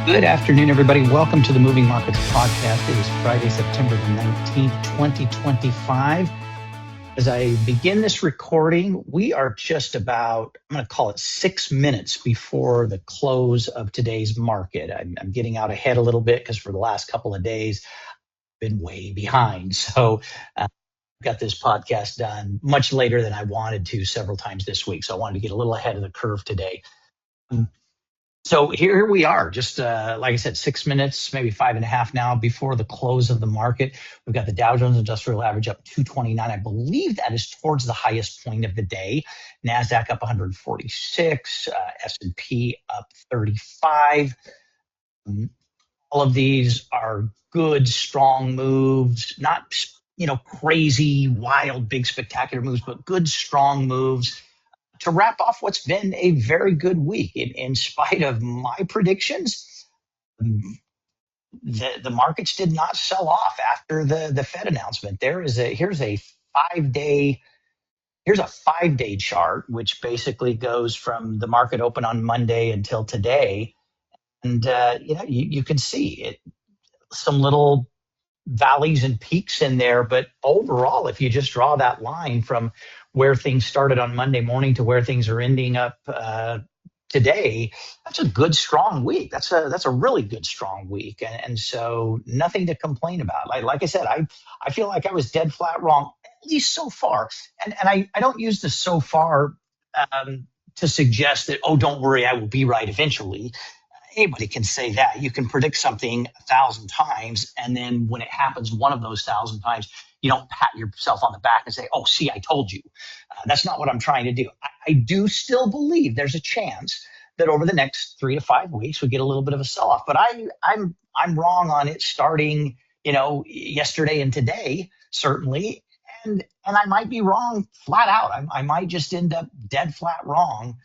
Good afternoon, everybody. Welcome to the Moving Markets Podcast. It is Friday, September the 19th, 2025. As I begin this recording, we are just about, I'm going to call it 6 minutes before the close of today's market. I'm getting out ahead a little bit because for the last couple of days, I've been way behind. So got this podcast done much later than I wanted to several times this week. So I wanted to get a little ahead of the curve today. So here we are, just like I said, 6 minutes, maybe 5.5 now before the close of the market. We've got the Dow Jones Industrial Average up 229. I believe that is towards the highest point of the day. NASDAQ up 146, S&P up 35. All of these are good, strong moves, not crazy, wild, big, spectacular moves, but good, strong moves to wrap off what's been a very good week. In spite of my predictions, the markets did not sell off after the Fed announcement. Here's a 5-day chart, which basically goes from the market open on Monday until today, and you can see it, some little valleys and peaks in there, but overall, if you just draw that line from where things started on Monday morning to where things are ending up today, that's a good, strong week. That's a really good, strong week, and so nothing to complain about. Like I said, I feel like I was dead flat wrong, at least so far, and I don't use the so far to suggest that, oh, don't worry, I will be right eventually. Anybody can say that. You can predict something 1,000 times, and then when it happens one of those 1,000 times, you don't pat yourself on the back and say, oh, see, I told you. That's not what I'm trying to do. I do still believe there's a chance that over the next 3 to 5 weeks we get a little bit of a sell-off. But I'm wrong on it starting, yesterday and today, certainly. And I might be wrong flat out. I might just end up dead flat wrong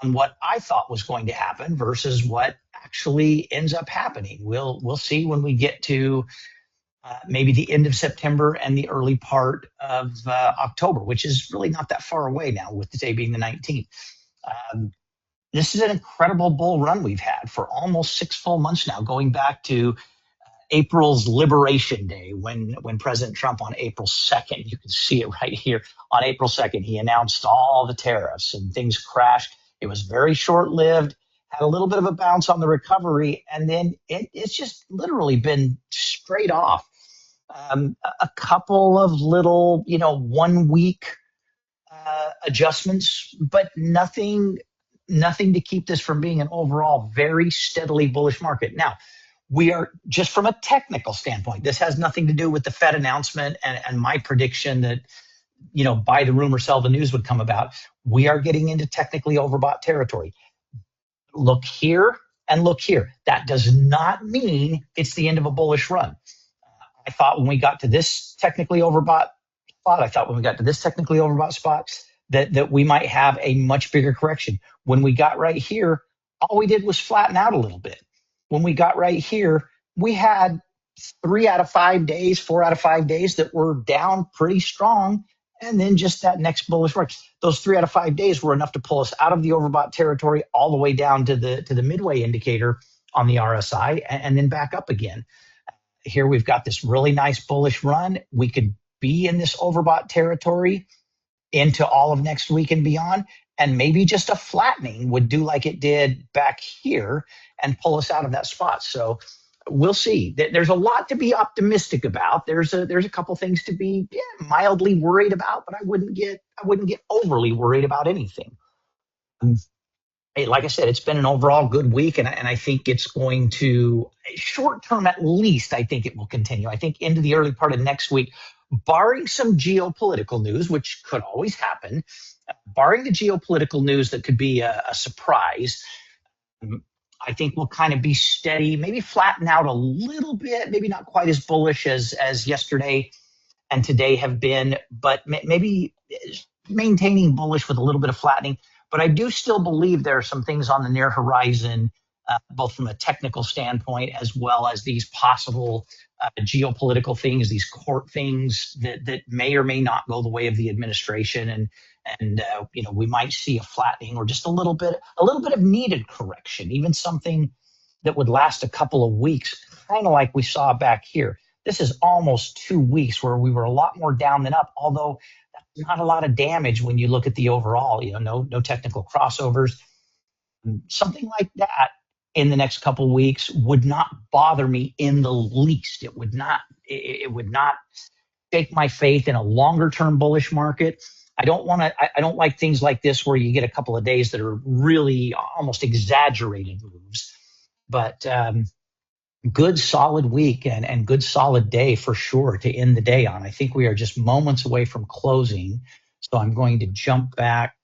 on what I thought was going to happen versus what actually ends up happening. We'll see when we get to maybe the end of September and the early part of October, which is really not that far away now, with today being the 19th. This is an incredible bull run we've had for almost 6 full months now, going back to April's Liberation Day, when President Trump on April 2nd, you can see it right here, on April 2nd, he announced all the tariffs and things crashed. It was very short-lived, had a little bit of a bounce on the recovery, and then it's just literally been straight off. A couple of little, 1 week adjustments, but nothing to keep this from being an overall very steadily bullish market. Now, we are, just from a technical standpoint, this has nothing to do with the Fed announcement and my prediction that, buy the rumor, sell the news would come about. We are getting into technically overbought territory. Look here and look here. That does not mean it's the end of a bullish run. I thought when we got to this technically overbought spot, that we might have a much bigger correction. When we got right here, all we did was flatten out a little bit. When we got right here, we had 4 out of 5 days that were down pretty strong. And then just that next bullish run. Those 3 out of 5 days were enough to pull us out of the overbought territory all the way down to the midway indicator on the RSI, and then back up again. Here we've got this really nice bullish run. We could be in this overbought territory into all of next week and beyond, and maybe just a flattening would do like it did back here and pull us out of that spot. So we'll see. There's a lot to be optimistic about. There's a couple things to be mildly worried about, but I wouldn't get overly worried about anything. Hey, like I said, it's been an overall good week, and I think it's going to, short term at least, I think it will continue. I think into the early part of next week, barring some geopolitical news, which could always happen, barring the geopolitical news that could be a surprise, I think we'll kind of be steady, maybe flatten out a little bit, maybe not quite as bullish as yesterday and today have been, but maybe maintaining bullish with a little bit of flattening. But I do still believe there are some things on the near horizon, both from a technical standpoint as well as these possible geopolitical things, these court things that may or may not go the way of the administration, and we might see a flattening or just a little bit of needed correction, even something that would last a couple of weeks, kind of like we saw back here. This is almost 2 weeks where we were a lot more down than up, although that's not a lot of damage when you look at the overall, no technical crossovers. Something like that in the next couple of weeks would not bother me in the least. It would not shake my faith in a longer term bullish market. I don't like things like this where you get a couple of days that are really almost exaggerated moves. But good solid week and good solid day for sure to end the day on. I think we are just moments away from closing. So I'm going to jump back.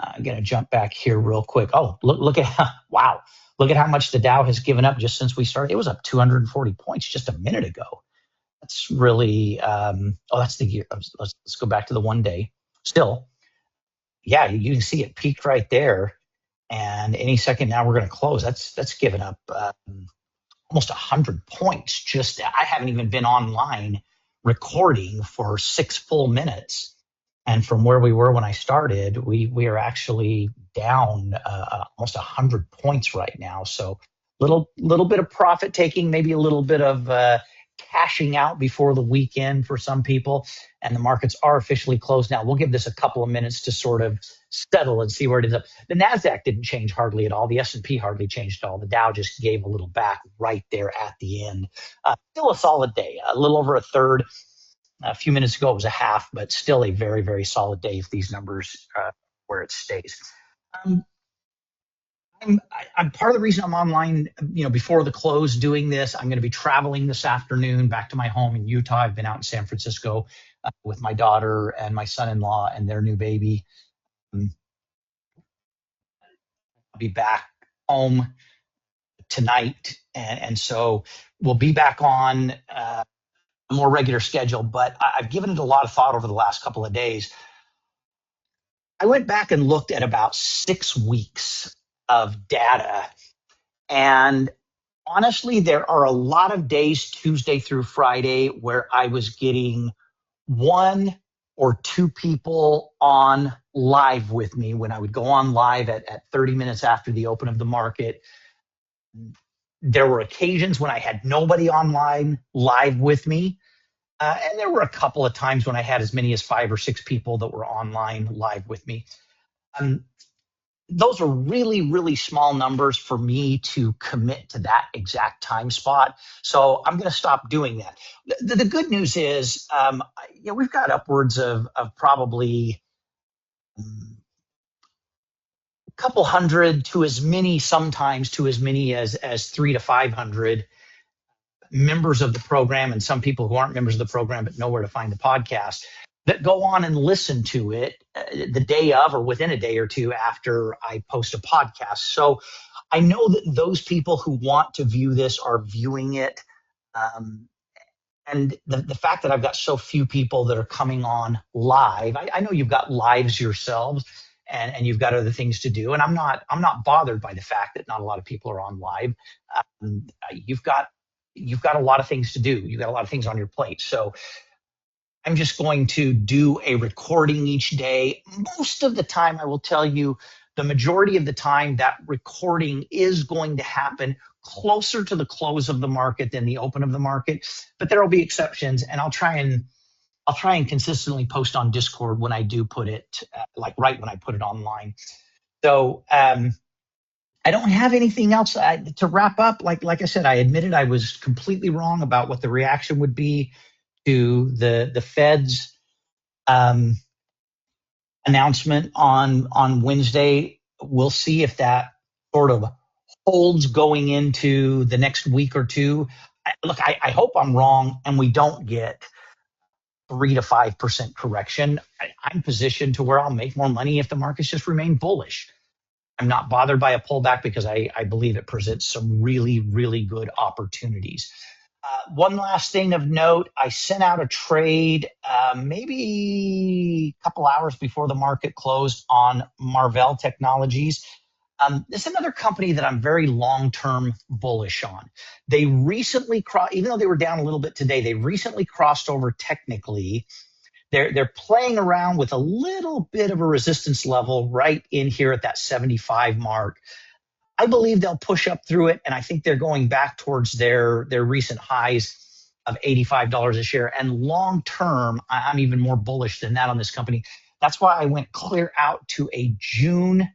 I'm going to jump back here real quick. Oh, look at wow. Look at how much the Dow has given up just since we started. It was up 240 points just a minute ago. That's really, that's the year. Let's go back to the 1 day. Still, yeah, you can see it peaked right there. And any second now we're going to close. That's given up almost 100 points. Just I haven't even been online recording for 6 full minutes. And from where we were when I started, we are actually down almost 100 points right now. So little bit of profit taking, maybe a little bit of cashing out before the weekend for some people. And the markets are officially closed now. We'll give this a couple of minutes to sort of settle and see where it ends up. The NASDAQ didn't change hardly at all. The S&P hardly changed at all. The Dow just gave a little back right there at the end. Still a solid day, a little over a third. A few minutes ago, it was a half, but still a very, very solid day if these numbers where it stays. I'm part of the reason I'm online, before the close doing this. I'm going to be traveling this afternoon back to my home in Utah. I've been out in San Francisco with my daughter and my son-in-law and their new baby. I'll be back home tonight, and so we'll be back on a more regular schedule. But I've given it a lot of thought over the last couple of days. I went back and looked at about 6 weeks of data, and honestly, there are a lot of days, Tuesday through Friday, where I was getting 1 or 2 people on live with me when I would go on live at 30 minutes after the open of the market. There were occasions when I had nobody online live with me. And there were a couple of times when I had as many as 5 or 6 people that were online live with me. Those are really, really small numbers for me to commit to that exact time spot. So I'm going to stop doing that. The good news is, we've got upwards of probably a couple hundred to as many, sometimes to as many as 300 to 500 members of the program, and some people who aren't members of the program but know where to find the podcast, that go on and listen to it the day of or within a day or two after I post a podcast. So I know that those people who want to view this are viewing it. And the fact that I've got so few people that are coming on live, I know you've got lives yourselves and you've got other things to do. And I'm not bothered by the fact that not a lot of people are on live. You've got a lot of things to do. You've got a lot of things on your plate. So I'm just going to do a recording each day. Most of the time, I will tell you, the majority of the time, that recording is going to happen closer to the close of the market than the open of the market. But there will be exceptions, and I'll try and consistently post on Discord when I do put it, like right when I put it online. So I don't have anything else to wrap up. Like I said, I admitted I was completely wrong about what the reaction would be to the Fed's announcement on Wednesday. We'll see if that sort of holds going into the next week or two. Look, I hope I'm wrong and we don't get 3 to 5% correction. I'm positioned to where I'll make more money if the markets just remain bullish. I'm not bothered by a pullback because I believe it presents some really, really good opportunities. One last thing of note, I sent out a trade maybe a couple hours before the market closed on Marvell Technologies. This is another company that I'm very long-term bullish on. They recently even though they were down a little bit today, they recently crossed over technically. They're playing around with a little bit of a resistance level right in here at that 75 mark. I believe they'll push up through it, and I think they're going back towards their recent highs of $85 a share. And long term, I'm even more bullish than that on this company. That's why I went clear out to a June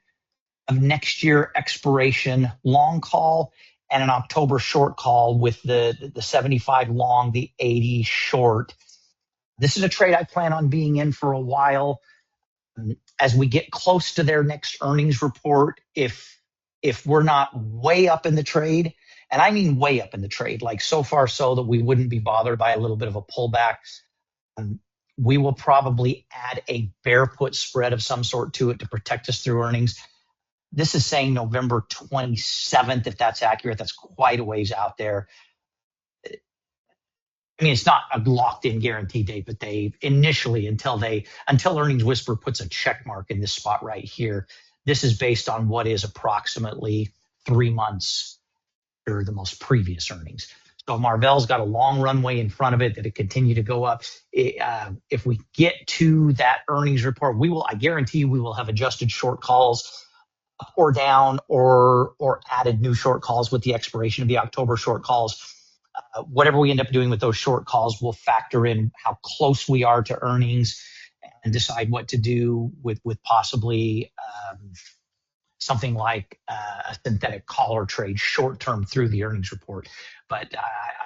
of next year expiration long call and an October short call with the 75 long, the 80 short. This is a trade I plan on being in for a while. As we get close to their next earnings report, if we're not way up in the trade, and I mean way up in the trade, like so far so that we wouldn't be bothered by a little bit of a pullback, we will probably add a bear put spread of some sort to it to protect us through earnings. This is saying November 27th, if that's accurate. That's quite a ways out there. I mean, it's not a locked-in guarantee date, but they initially, until Earnings Whisper puts a check mark in this spot right here, this is based on what is approximately 3 months after the most previous earnings. So Marvell's got a long runway in front of it that it continue to go up. If we get to that earnings report, I guarantee we will have adjusted short calls up or down, or added new short calls with the expiration of the October short calls. Whatever we end up doing with those short calls will factor in how close we are to earnings and decide what to do with possibly something like a synthetic collar trade short term through the earnings report. But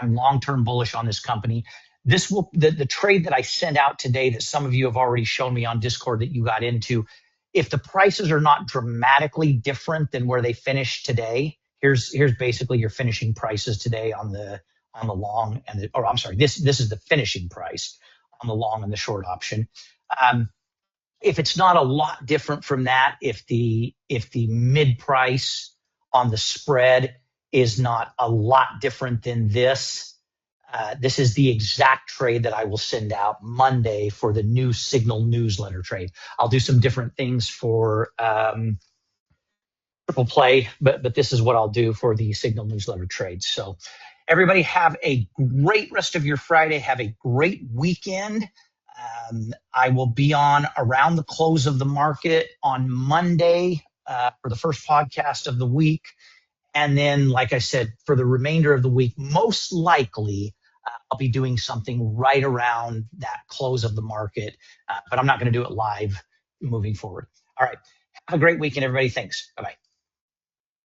I'm long term bullish on this company. The trade that I sent out today that some of you have already shown me on Discord that you got into, if the prices are not dramatically different than where they finished today, here's basically your finishing prices today on the long and this is the finishing price on the long and the short option. If it's not a lot different from that, if the mid price on the spread is not a lot different than this, this is the exact trade that I will send out Monday for the new Signal newsletter trade. I'll do some different things for triple play, but this is what I'll do for the Signal newsletter trade. So everybody have a great rest of your Friday. Have a great weekend. I will be on around the close of the market on Monday for the first podcast of the week. And then, like I said, for the remainder of the week, most likely I'll be doing something right around that close of the market, but I'm not going to do it live moving forward. All right. Have a great weekend, everybody. Thanks. Bye-bye.